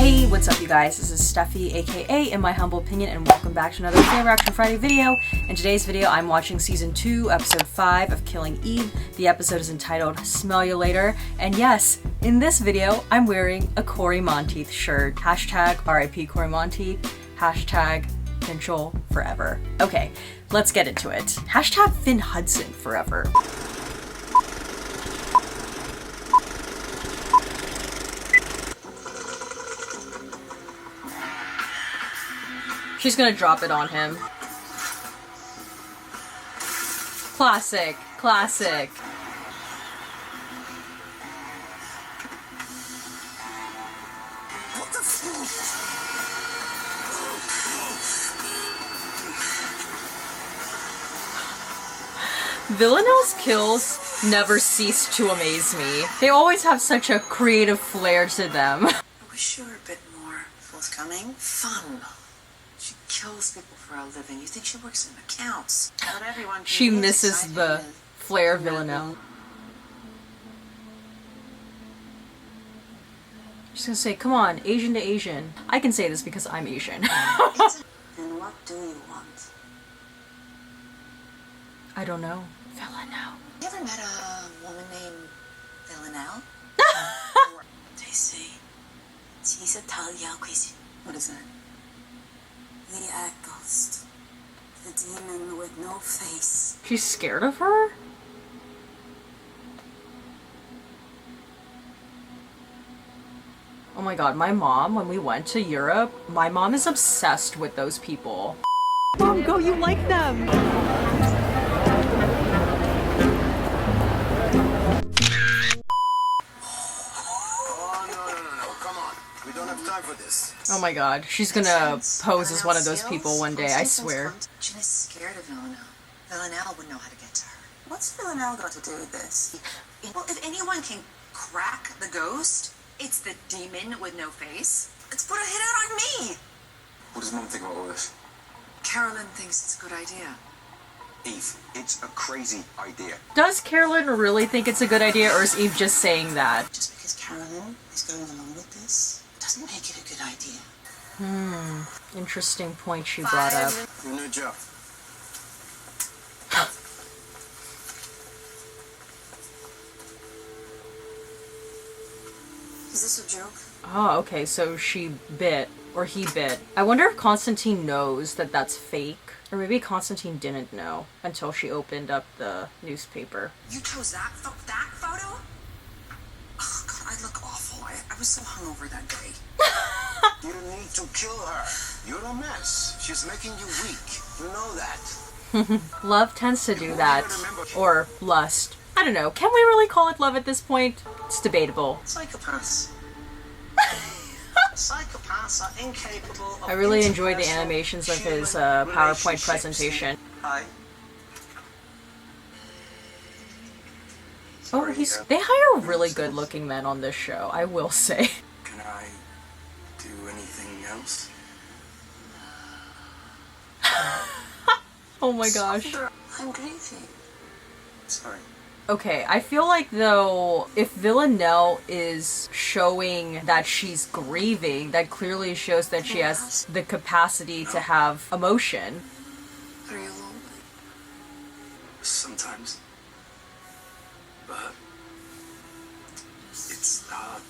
Hey, what's up you guys? This is Steffi, aka In My Humble Opinion, and welcome back to another Fan Reaction Friday video. In today's video, I'm watching Season 2, Episode 5 of Killing Eve. The episode is entitled Smell You Later, and yes, in this video, I'm wearing a Cory Monteith shirt. Hashtag RIP Cory Monteith, hashtag Finchel forever. Okay, let's get into it. Hashtag Finn Hudson forever. She's gonna drop it on him. Classic, classic. What the fuck? Villanelle's kills never cease to amaze me. They always have such a creative flair to them. I wish you were a bit more forthcoming. Fun. She kills people for a living. You think she works in accounts? Not everyone. She misses the flair of Villanelle. She's gonna say, come on, Asian to Asian. I can say this because I'm Asian. And what do you want? I don't know. Villanelle. You ever met a woman named Villanelle? They say she's a talyakwisi. What is that? The Ag Ghost. The demon with no face. She's scared of her? Oh my god, my mom, when we went to Europe, my mom is obsessed with those people. Mom, go, you like them! Oh my god, she's gonna pose as one of those people one day, I swear. Jen is scared of Villanelle. Villanelle would know how to get to her. What's Villanelle got to do with this? Well, if anyone can crack the ghost, it's the demon with no face. Let's put a hit out on me! What does Mum think about all this? Carolyn thinks it's a good idea. Eve, it's a crazy idea. Does Carolyn really think it's a good idea, or is Eve just saying that? Just because Carolyn is going along with this doesn't make it a good idea. Interesting point she brought up. Your new job. Is this a joke? Oh, okay, so she bit, or he bit. I wonder if Constantine knows that that's fake. Or maybe Constantine didn't know until she opened up the newspaper. You chose that photo? Oh, God, I look awful. I was so hungover that day. You need to kill her. You're a mess. She's making you weak. You know that. Love tends to do that. Or lust. I don't know. Can we really call it love at this point? It's debatable. Psychopaths. Psychopaths are incapable of I really enjoyed the interpersonal animations of his human PowerPoint relationships. presentation. Hi. Oh, they hire really good looking men on this show, I will say. Can I do anything else? Oh my gosh. I'm grieving. Sorry. Okay, I feel like though, if Villanelle is showing that she's grieving, that clearly shows that she has the capacity to have emotion. Are you lonely? Sometimes. But it's hard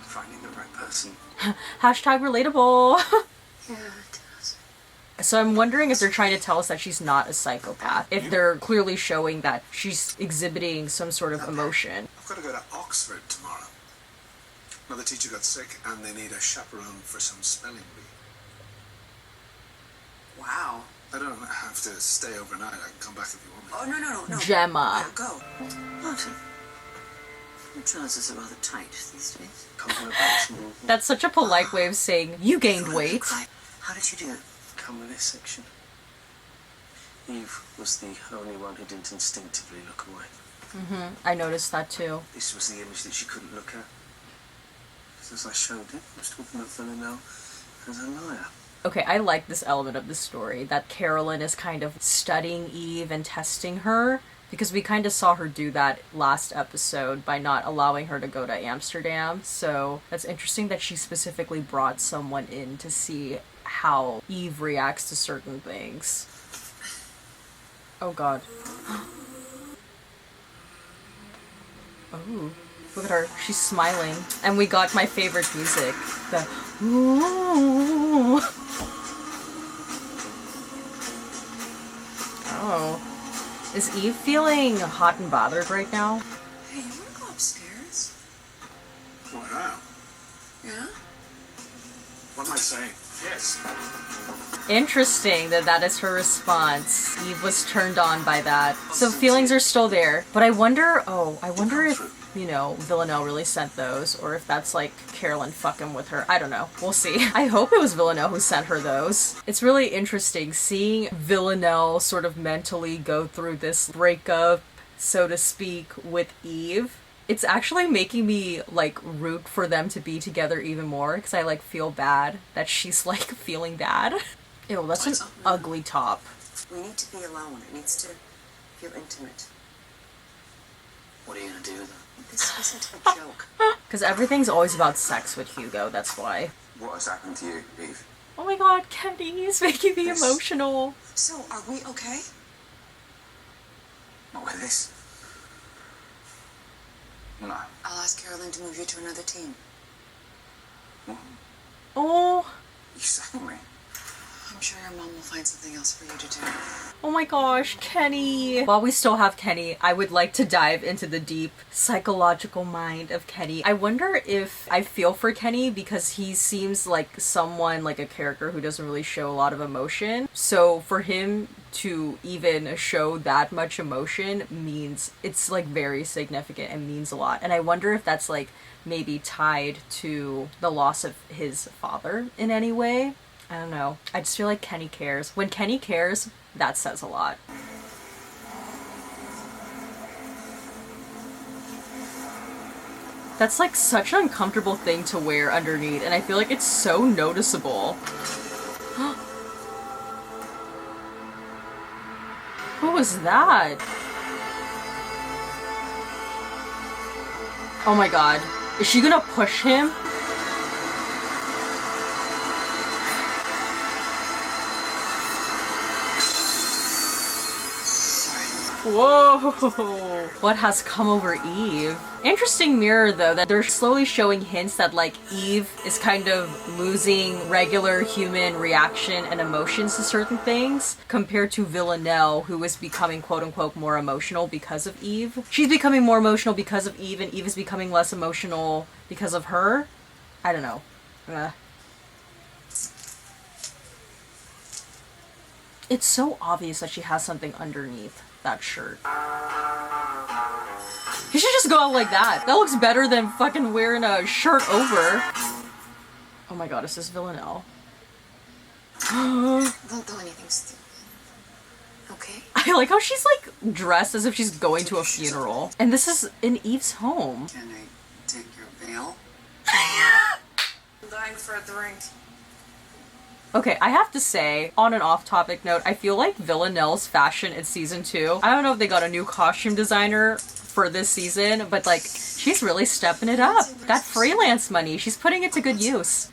finding the right person. Hashtag relatable. Yeah, it does. So I'm wondering if they're trying to tell us that she's not a psychopath. If they're clearly showing that she's exhibiting some sort of emotion. I've got to go to Oxford tomorrow. Another teacher got sick and they need a chaperone for some spelling bee. Wow. I don't have to stay overnight. I can come back if you want me. Oh, no. Gemma. Yeah, go. Martin, your trousers are rather tight these days. That's such a polite way of saying, you gained weight. How did you do it? Come with this section. Eve was the only one who didn't instinctively look away. I noticed that too. This was the image that she couldn't look at. As I showed it, I was talking about Villanelle as a liar. Okay, I like this element of the story, that Carolyn is kind of studying Eve and testing her because we kind of saw her do that last episode by not allowing her to go to Amsterdam. So that's interesting that she specifically brought someone in to see how Eve reacts to certain things. Oh god. Oh, look at her. She's smiling. And we got my favorite music. The ooh. Oh. Is Eve feeling hot and bothered right now? Hey, you wanna go upstairs? Why not? Yeah? What am I saying? Yes. Interesting that that is her response. Eve was turned on by that. So feelings are still there. But I wonder if, you know, Villanelle really sent those, or if that's like Carolyn fucking with her. I don't know. We'll see. I hope it was Villanelle who sent her those. It's really interesting seeing Villanelle sort of mentally go through this breakup, so to speak, with Eve. It's actually making me, like, root for them to be together even more, because I, like, feel bad that she's, like, feeling bad. Ew, that's an ugly top. We need to be alone. It needs to feel intimate. What are you gonna do then? This isn't a joke. Because everything's always about sex with Hugo, that's why. What has happened to you, Eve? Oh my god, Kenny is making me emotional. So, are we okay? Not with this. No. I'll ask Carolyn to move you to another team. Oh. You sacked me. I'm sure your mom will find something else for you to do. Oh my gosh, Kenny. While we still have Kenny, I would like to dive into the deep psychological mind of Kenny. I wonder if I feel for Kenny because he seems like someone, like a character who doesn't really show a lot of emotion. So for him to even show that much emotion means it's like very significant and means a lot. And I wonder if that's like maybe tied to the loss of his father in any way. I don't know. I just feel like Kenny cares. When Kenny cares, that says a lot. That's like such an uncomfortable thing to wear underneath, and I feel like it's so noticeable. What was that? Oh my god. Is she gonna push him? Whoa! What has come over Eve? Interesting mirror though, that they're slowly showing hints that like Eve is kind of losing regular human reaction and emotions to certain things compared to Villanelle, who is becoming quote unquote more emotional because of Eve. She's becoming more emotional because of Eve, and Eve is becoming less emotional because of her. I don't know. It's so obvious that she has something underneath that shirt. You should just go out like that. That looks better than fucking wearing a shirt over. Oh my god, is this Villanelle? Don't do anything stupid. Okay? I like how she's like dressed as if she's going to a funeral. And this is in Eve's home. Can I take your veil? I'm dying for a drink. Okay, I have to say, on an off-topic note, I feel like Villanelle's fashion in season 2, I don't know if they got a new costume designer for this season, but like, she's really stepping it up. That freelance money, she's putting it to good use.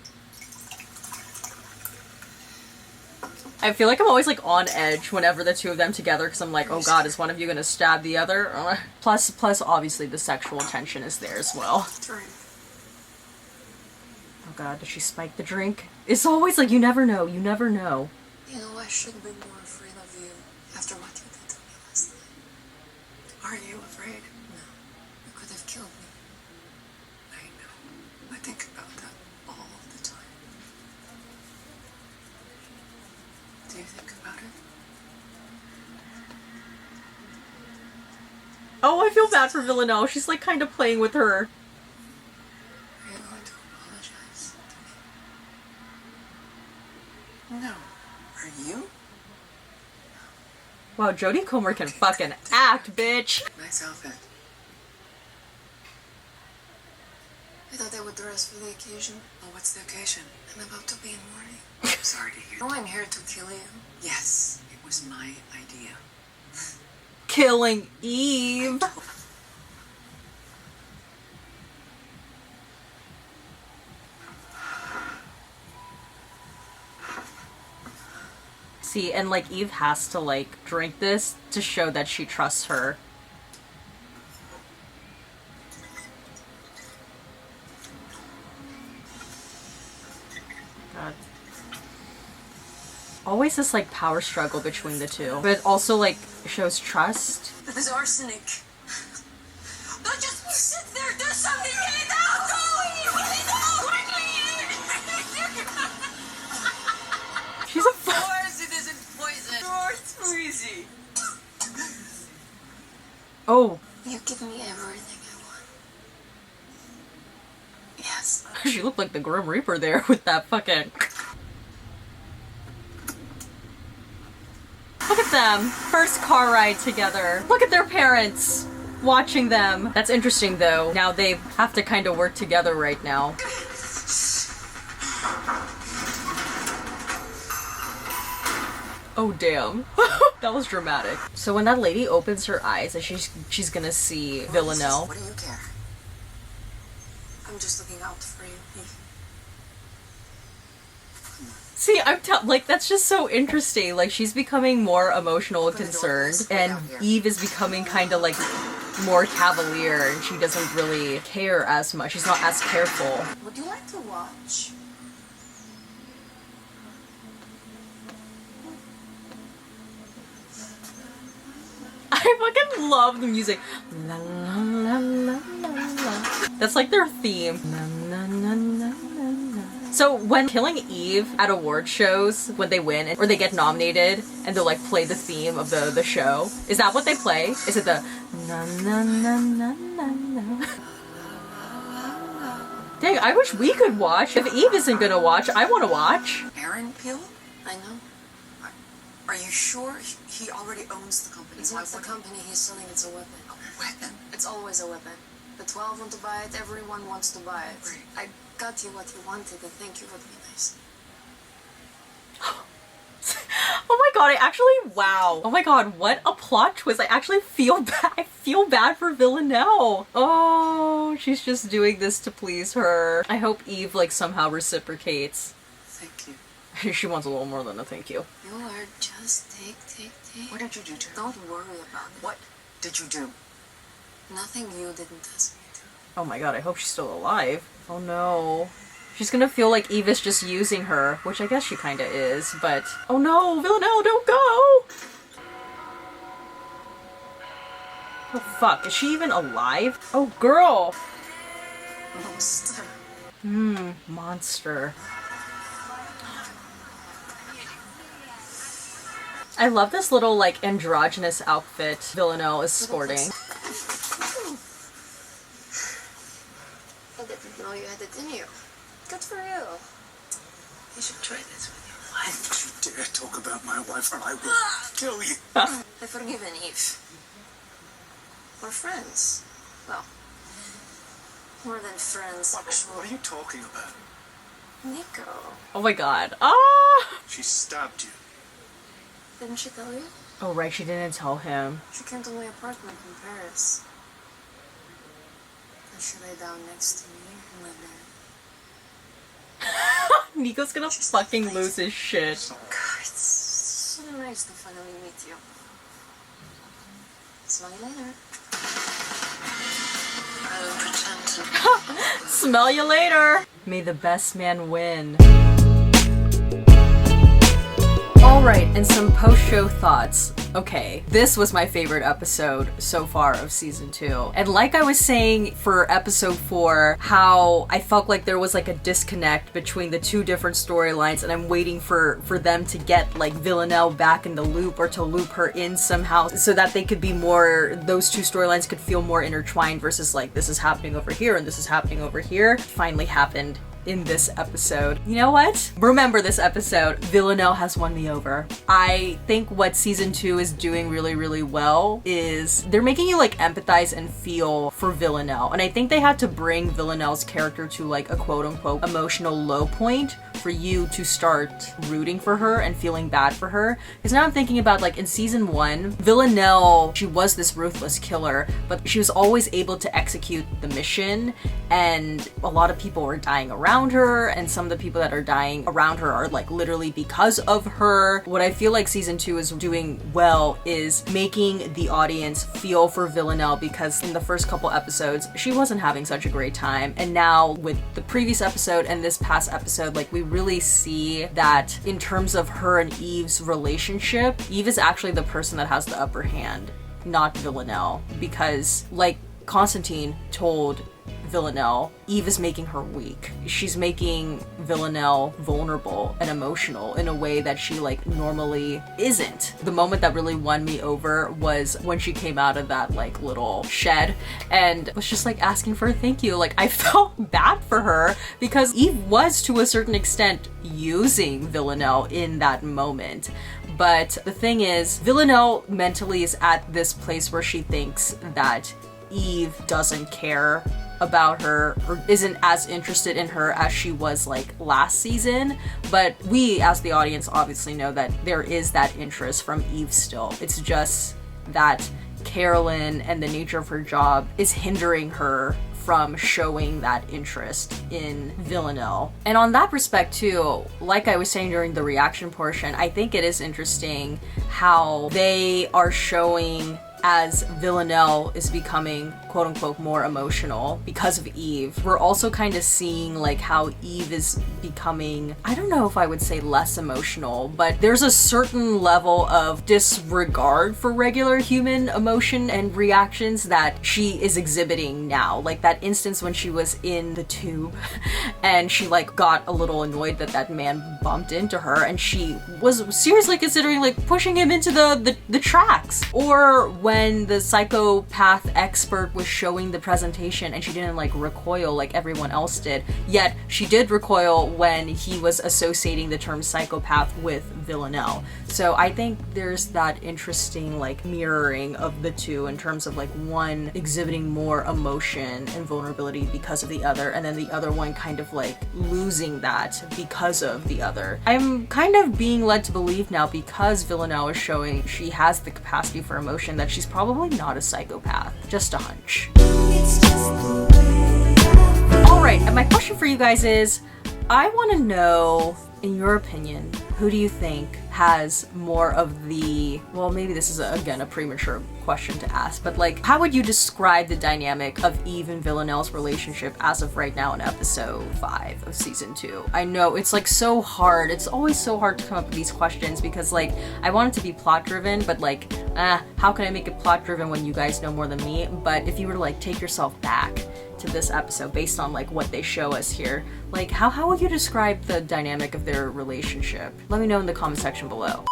I feel like I'm always like on edge whenever the two of them together, because I'm like, oh god, is one of you gonna stab the other? Plus obviously the sexual tension is there as well. Oh god, did she spike the drink? It's always like, you never know, you never know. You know, I should be more afraid of you after what you did to me last night. Are you afraid? No. You could have killed me. I know. I think about that all the time. Do you think about it? Oh, I feel bad for Villanelle. She's like kind of playing with her. Are you going to apologize to me? No. Are you? Wow, Jodie Comer can fucking act, bitch. Nice outfit. I thought they would dress for the occasion. Oh, what's the occasion? I'm about to be in mourning. I'm sorry to hear. No, I'm here to kill you. Yes, it was my idea. killing Eve. See, and like Eve has to like drink this to show that she trusts her. God. Always this like power struggle between the two, but it also like shows trust. There's arsenic. Don't just sit there. Do something. Get it out. Go. Get it out quickly. She's a Of course it isn't poison. You're too easy. Oh. You give me everything I want. Yes. She looked like the Grim Reaper there with that fucking... Look at them. First car ride together. Look at their parents watching them. That's interesting though. Now they have to kind of work together right now. Oh damn. That was dramatic. So when that lady opens her eyes and she's gonna see Villanelle. What do you care? I'm just looking out for you. See, like that's just so interesting. Like she's becoming more emotional and concerned, and Eve is becoming kind of like more cavalier, and she doesn't really care as much. She's not as careful. Would you like to watch? I fucking love the music. La, la, la, la, la, la. That's like their theme. Na, na, na, na, na, na. So when killing Eve at award shows, when they win or they get nominated and they'll like play the theme of the show, is that what they play? Is it the na na na na na na? Dang, I wish we could watch. If Eve isn't gonna watch, I want to watch. Aaron Peel? I know. Are you sure he already owns the company? It's not the company he's selling, it's a weapon. A weapon? It's always a weapon. The 12 want to buy it, everyone wants to buy it. Right. I got you what you wanted, and thank you would be nice. Oh my god, wow. Oh my god, what a plot twist. I actually feel bad. I feel bad for Villanelle. Oh, she's just doing this to please her. I hope Eve like somehow reciprocates. Thank you. She wants a little more than a thank you. You are just take. What did you do to her? Don't worry about it. What did you do? Nothing you didn't ask me to. Oh my god, I hope she's still alive. Oh no. She's gonna feel like Eve is just using her, which I guess she kinda is, but... Oh no, Villanelle, don't go! Oh fuck, is she even alive? Oh girl! Monster. Monster. I love this little, like, androgynous outfit Villanelle is sporting. I didn't know you had it in you. Good for you. You should try this with your wife. Don't you dare talk about my wife or I will kill you. I've forgiven Eve. We're friends. Well, more than friends. What are you talking about? Nico. Oh my god. Ah! She stabbed you. Didn't she tell you? Oh right, she didn't tell him. She came to my apartment in Paris. And she lay down next to me in my bed. Nico's gonna fucking lose his shit. God, it's so nice to finally meet you. Smell you later. I will pretend to... Smell you later! May the best man win. Alright, and some post-show thoughts. Okay, this was my favorite episode so far of season 2. And like I was saying for episode 4, how I felt like there was like a disconnect between the two different storylines, and I'm waiting for them to get like Villanelle back in the loop, or to loop her in somehow, so that they could be more, those two storylines could feel more intertwined versus like this is happening over here and this is happening over here. It finally happened in this episode. You know what? Remember this episode, Villanelle has won me over. I think what season 2 is doing really, really well is they're making you like empathize and feel for Villanelle. And I think they had to bring Villanelle's character to like a quote unquote emotional low point for you to start rooting for her and feeling bad for her. Because now I'm thinking about like in season 1, Villanelle, she was this ruthless killer, but she was always able to execute the mission, and a lot of people were dying around her, and some of the people that are dying around her are like literally because of her. What I feel like season 2 is doing well is making the audience feel for Villanelle, because in the first couple episodes she wasn't having such a great time, and now with the previous episode and this past episode, like we really see that in terms of her and Eve's relationship, Eve is actually the person that has the upper hand, not Villanelle, because like Constantine told Villanelle, Eve is making her weak. She's making Villanelle vulnerable and emotional in a way that she like normally isn't. The moment that really won me over was when she came out of that like little shed and was just like asking for a thank you. Like I felt bad for her because Eve was to a certain extent using Villanelle in that moment. But the thing is, Villanelle mentally is at this place where she thinks that Eve doesn't care about her or isn't as interested in her as she was like last season, but we as the audience obviously know that there is that interest from Eve still. It's just that Carolyn and the nature of her job is hindering her from showing that interest in Villanelle. And on that respect too, like I was saying during the reaction portion, I think it is interesting how they are showing as Villanelle is becoming quote unquote more emotional because of Eve. We're also kind of seeing like how Eve is becoming, I don't know if I would say less emotional, but there's a certain level of disregard for regular human emotion and reactions that she is exhibiting now. Like that instance when she was in the tube and she like got a little annoyed that that man bumped into her, and she was seriously considering like pushing him into the tracks. Or when the psychopath expert was showing the presentation and she didn't like recoil like everyone else did, yet she did recoil when he was associating the term psychopath with Villanelle. So I think there's that interesting like mirroring of the two in terms of like one exhibiting more emotion and vulnerability because of the other, and then the other one kind of like losing that because of the other. I'm kind of being led to believe now, because Villanelle is showing she has the capacity for emotion, that she's probably not a psychopath. Just a hunch. Alright, and my question for you guys is, I want to know, in your opinion, who do you think has more of the, well, maybe this is again a premature question to ask, but like, how would you describe the dynamic of Eve and Villanelle's relationship as of right now in episode 5 of season 2? I know it's like so hard. It's always so hard to come up with these questions because like I want it to be plot driven, but like, how can I make it plot driven when you guys know more than me? But if you were to like take yourself back to this episode based on like what they show us here, like how would you describe the dynamic of their relationship? Let me know in the comment section below.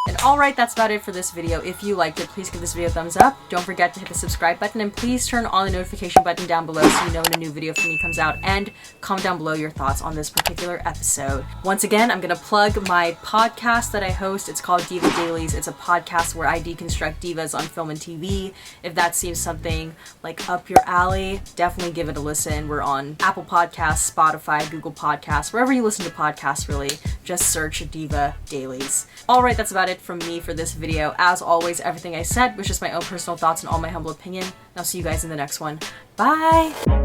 And alright, that's about it for this video. If you liked it, please give this video a thumbs up. Don't forget to hit the subscribe button, and please turn on the notification button down below so you know when a new video from me comes out, and comment down below your thoughts on this particular episode. Once again, I'm gonna plug my podcast that I host. It's called Diva Dailies. It's a podcast where I deconstruct divas on film and TV. If that seems something like up your alley, definitely give it a listen. We're on Apple Podcasts, Spotify, Google Podcasts, wherever you listen to podcasts really. Just search Diva Dailies. Alright, that's about it from me for this video. As always, everything I said was just my own personal thoughts and all my humble opinion. And I'll see you guys in the next one. Bye!